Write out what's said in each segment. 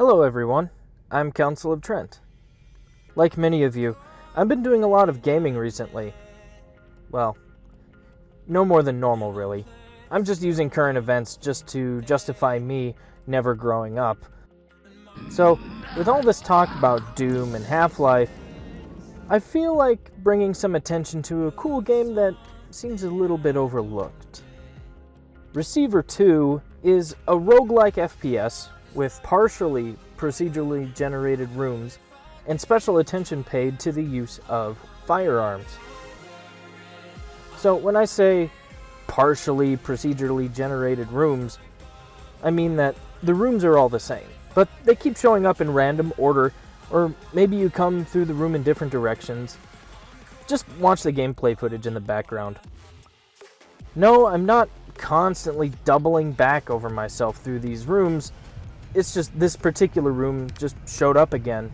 Hello everyone, I'm Council of Trent. Like many of you, I've been doing a lot of gaming recently. Well, no more than normal really. I'm just using current events just to justify me never growing up. So, with all this talk about Doom and Half-Life, I feel like bringing some attention to a cool game that seems a little bit overlooked. Receiver 2 is a roguelike FPS with partially procedurally generated rooms and special attention paid to the use of firearms. So when I say partially procedurally generated rooms, I mean that the rooms are all the same, but they keep showing up in random order, or maybe you come through the room in different directions. Just watch the gameplay footage in the background. No, I'm not constantly doubling back over myself through these rooms. It's just this particular room just showed up again.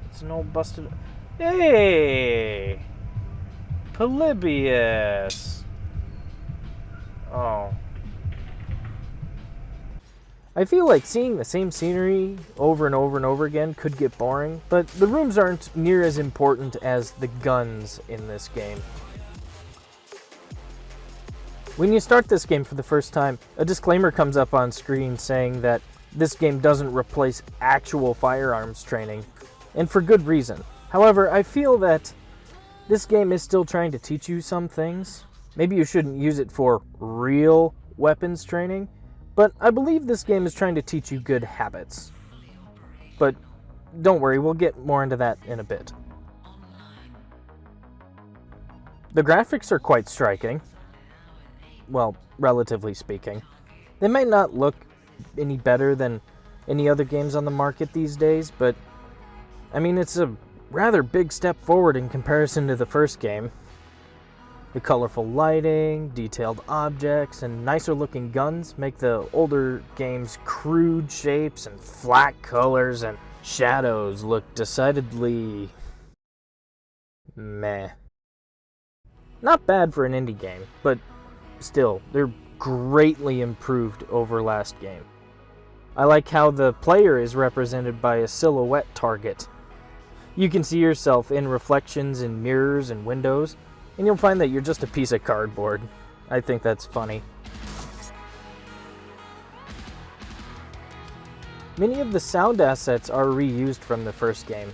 It's an old busted... Hey! Polybius! Oh. I feel like seeing the same scenery over and over and over again could get boring, but the rooms aren't near as important as the guns in this game. When you start this game for the first time, a disclaimer comes up on screen saying that this game doesn't replace actual firearms training, and for good reason. However, I feel that this game is still trying to teach you some things. Maybe you shouldn't use it for real weapons training, but I believe this game is trying to teach you good habits. But don't worry, we'll get more into that in a bit. The graphics are quite striking. Well, relatively speaking. They might not look any better than any other games on the market these days, but I mean, it's a rather big step forward in comparison to the first game. The colorful lighting, detailed objects, and nicer looking guns make the older game's crude shapes and flat colors and shadows look decidedly meh. Not bad for an indie game, but still, they're greatly improved over last game. I like how the player is represented by a silhouette target. You can see yourself in reflections in mirrors and windows, and you'll find that you're just a piece of cardboard. I think that's funny. Many of the sound assets are reused from the first game.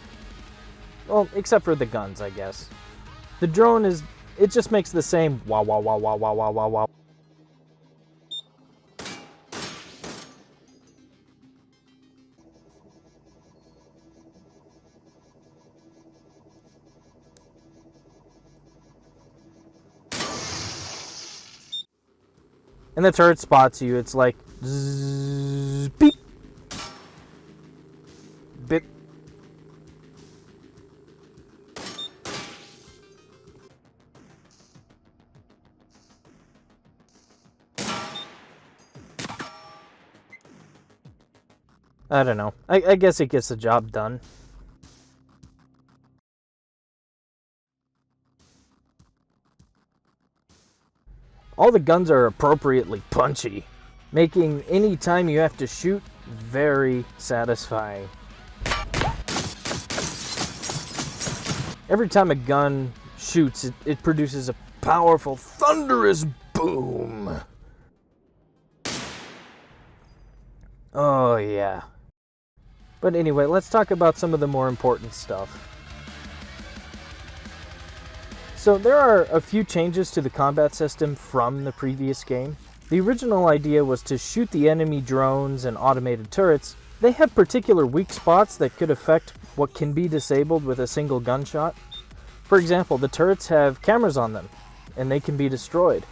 Well, except for the guns, I guess. The drone it just makes the same wah wah wah wah wah wah wah wah. And the turret spots you, it's like zzz, beep, beep. I don't know. I guess it gets the job done. All the guns are appropriately punchy, making any time you have to shoot very satisfying. Every time a gun shoots, it produces a powerful, thunderous boom. Oh yeah. But anyway, let's talk about some of the more important stuff. So there are a few changes to the combat system from the previous game. The original idea was to shoot the enemy drones and automated turrets. They have particular weak spots that could affect what can be disabled with a single gunshot. For example, the turrets have cameras on them, and they can be destroyed.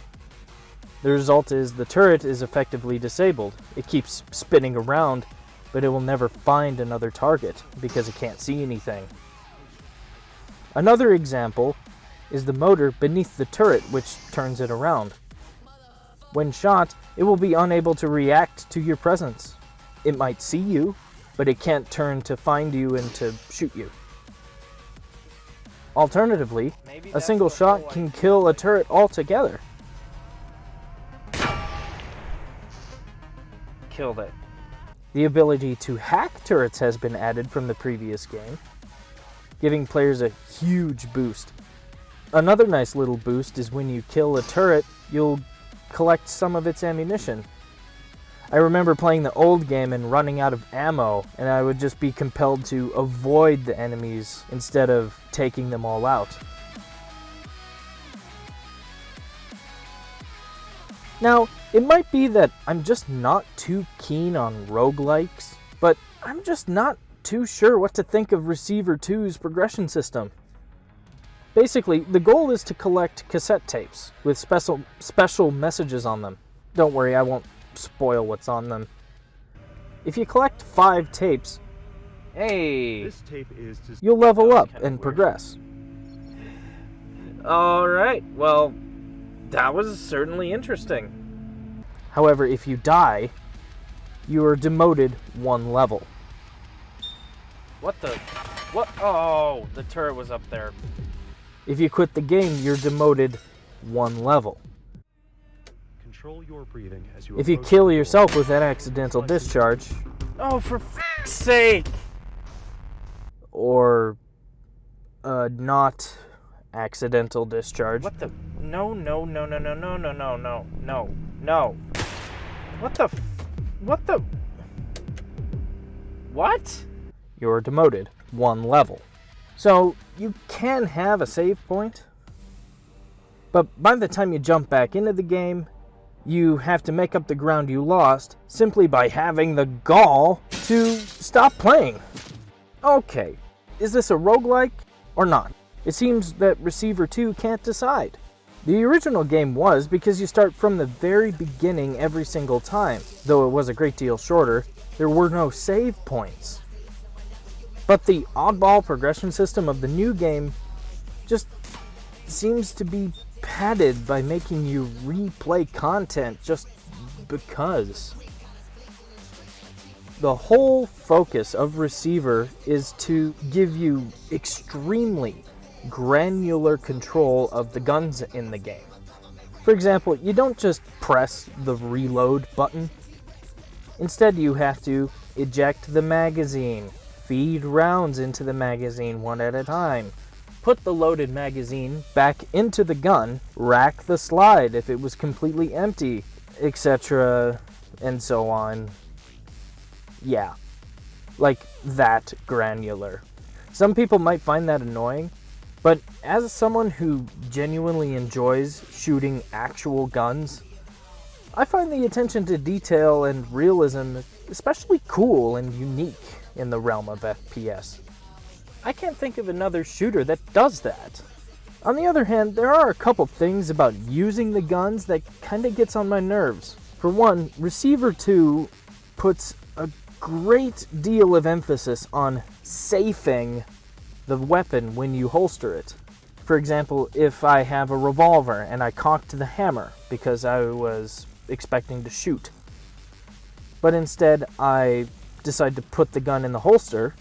The result is the turret is effectively disabled. It keeps spinning around, but it will never find another target because it can't see anything. Another example is the motor beneath the turret, which turns it around. When shot, it will be unable to react to your presence. It might see you, but it can't turn to find you and to shoot you. Alternatively, a single shot can kill a turret altogether. Killed it. The ability to hack turrets has been added from the previous game, giving players a huge boost. Another nice little boost is when you kill a turret, you'll collect some of its ammunition. I remember playing the old game and running out of ammo, and I would just be compelled to avoid the enemies instead of taking them all out. Now, it might be that I'm just not too keen on roguelikes, but I'm just not too sure what to think of Receiver 2's progression system. Basically, the goal is to collect cassette tapes with special messages on them. Don't worry, I won't spoil what's on them. If you collect 5 tapes, hey, this tape is just you'll level up and progress. Alright, well, that was certainly interesting. However, if you die, you are demoted 1 level. What the? What? Oh, the turret was up there. If you quit the game, you're demoted 1 level. Control your breathing as you If you kill yourself with an accidental discharge, Oh, for f***'s sake! or not accidental discharge, What the? No. What the? What the? What? you're demoted 1 level. So you can have a save point, but by the time you jump back into the game, you have to make up the ground you lost simply by having the gall to stop playing. Okay, is this a roguelike or not? It seems that Receiver 2 can't decide. The original game was, because you start from the very beginning every single time. Though it was a great deal shorter, there were no save points. But the oddball progression system of the new game just seems to be padded by making you replay content just because. The whole focus of Receiver is to give you extremely granular control of the guns in the game. For example, you don't just press the reload button. Instead, you have to eject the magazine, feed rounds into the magazine one at a time, put the loaded magazine back into the gun, rack the slide if it was completely empty, etc., and so on. Yeah, like that granular. Some people might find that annoying, but as someone who genuinely enjoys shooting actual guns, I find the attention to detail and realism especially cool and unique in the realm of FPS. I can't think of another shooter that does that. On the other hand, there are a couple things about using the guns that kinda gets on my nerves. For one, Receiver 2 puts a great deal of emphasis on safing the weapon when you holster it. For example, if I have a revolver and I cocked the hammer because I was expecting to shoot, but instead I decide to put the gun in the holster,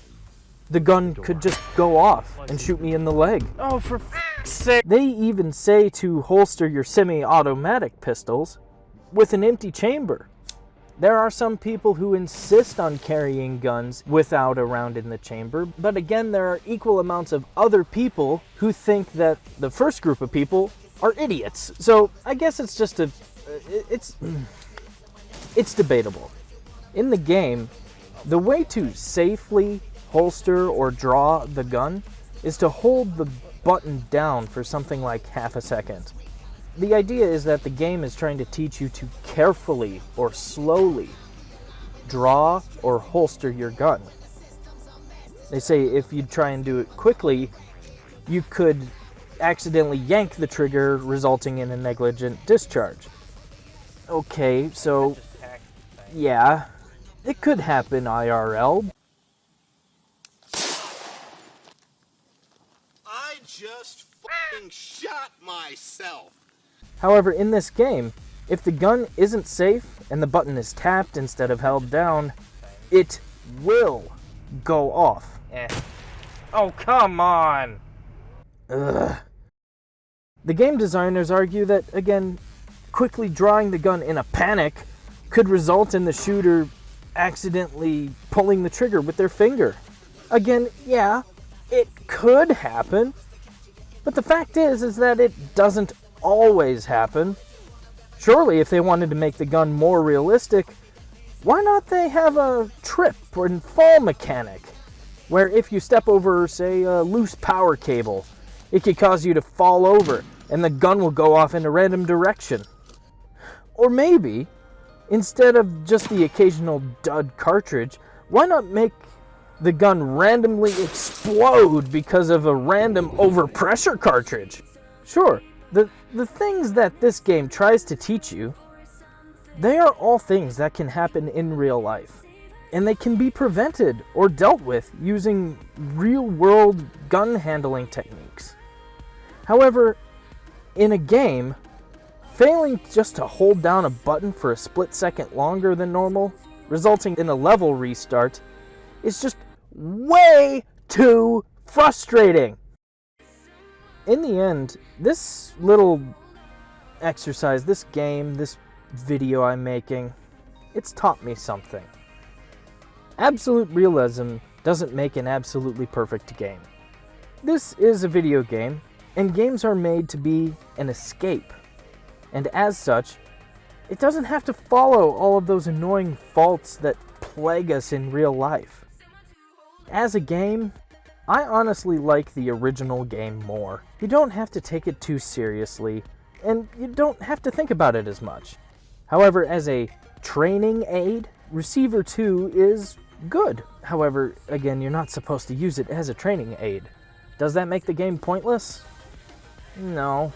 the gun could just go off and shoot me in the leg. Oh, for f***'s sake! They even say to holster your semi-automatic pistols with an empty chamber. There are some people who insist on carrying guns without a round in the chamber, but again, there are equal amounts of other people who think that the first group of people are idiots. So I guess it's just it's debatable. In the game, the way to safely holster or draw the gun is to hold the button down for something like half a second. The idea is that the game is trying to teach you to carefully or slowly draw or holster your gun. They say if you try and do it quickly, you could accidentally yank the trigger, resulting in a negligent discharge. Okay, so yeah, it could happen IRL. I just f***ing shot myself. However, in this game, if the gun isn't safe and the button is tapped instead of held down, it will go off. Oh, come on! Ugh. The game designers argue that, again, quickly drawing the gun in a panic could result in the shooter accidentally pulling the trigger with their finger. Again, yeah, it could happen, but the fact is that it doesn't always happen. Surely, if they wanted to make the gun more realistic, why not they have a trip or fall mechanic, where if you step over, say, a loose power cable, it could cause you to fall over, and the gun will go off in a random direction. Or maybe, instead of just the occasional dud cartridge, why not make the gun randomly explode because of a random overpressure cartridge? Sure, the things that this game tries to teach you, they are all things that can happen in real life, and they can be prevented or dealt with using real-world gun handling techniques. However, in a game, failing just to hold down a button for a split second longer than normal, resulting in a level restart, is just way too frustrating. In the end, this little exercise, this game, this video I'm making, it's taught me something. Absolute realism doesn't make an absolutely perfect game. This is a video game, and games are made to be an escape. And as such, it doesn't have to follow all of those annoying faults that plague us in real life. As a game, I honestly like the original game more. You don't have to take it too seriously, and you don't have to think about it as much. However, as a training aid, Receiver 2 is good. However, again, you're not supposed to use it as a training aid. Does that make the game pointless? No.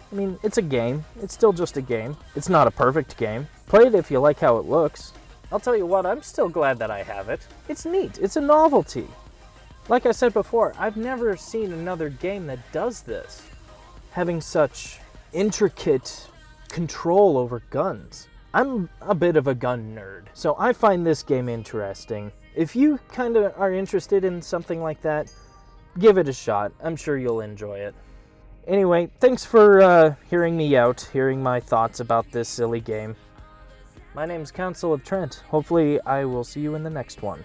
I mean, it's a game. It's still just a game. It's not a perfect game. Play it if you like how it looks. I'll tell you what, I'm still glad that I have it. It's neat. It's a novelty. Like I said before, I've never seen another game that does this. Having such intricate control over guns. I'm a bit of a gun nerd, so I find this game interesting. If you kind of are interested in something like that, give it a shot. I'm sure you'll enjoy it. Anyway, thanks for hearing me out, hearing my thoughts about this silly game. My name's Council of Trent. Hopefully I will see you in the next one.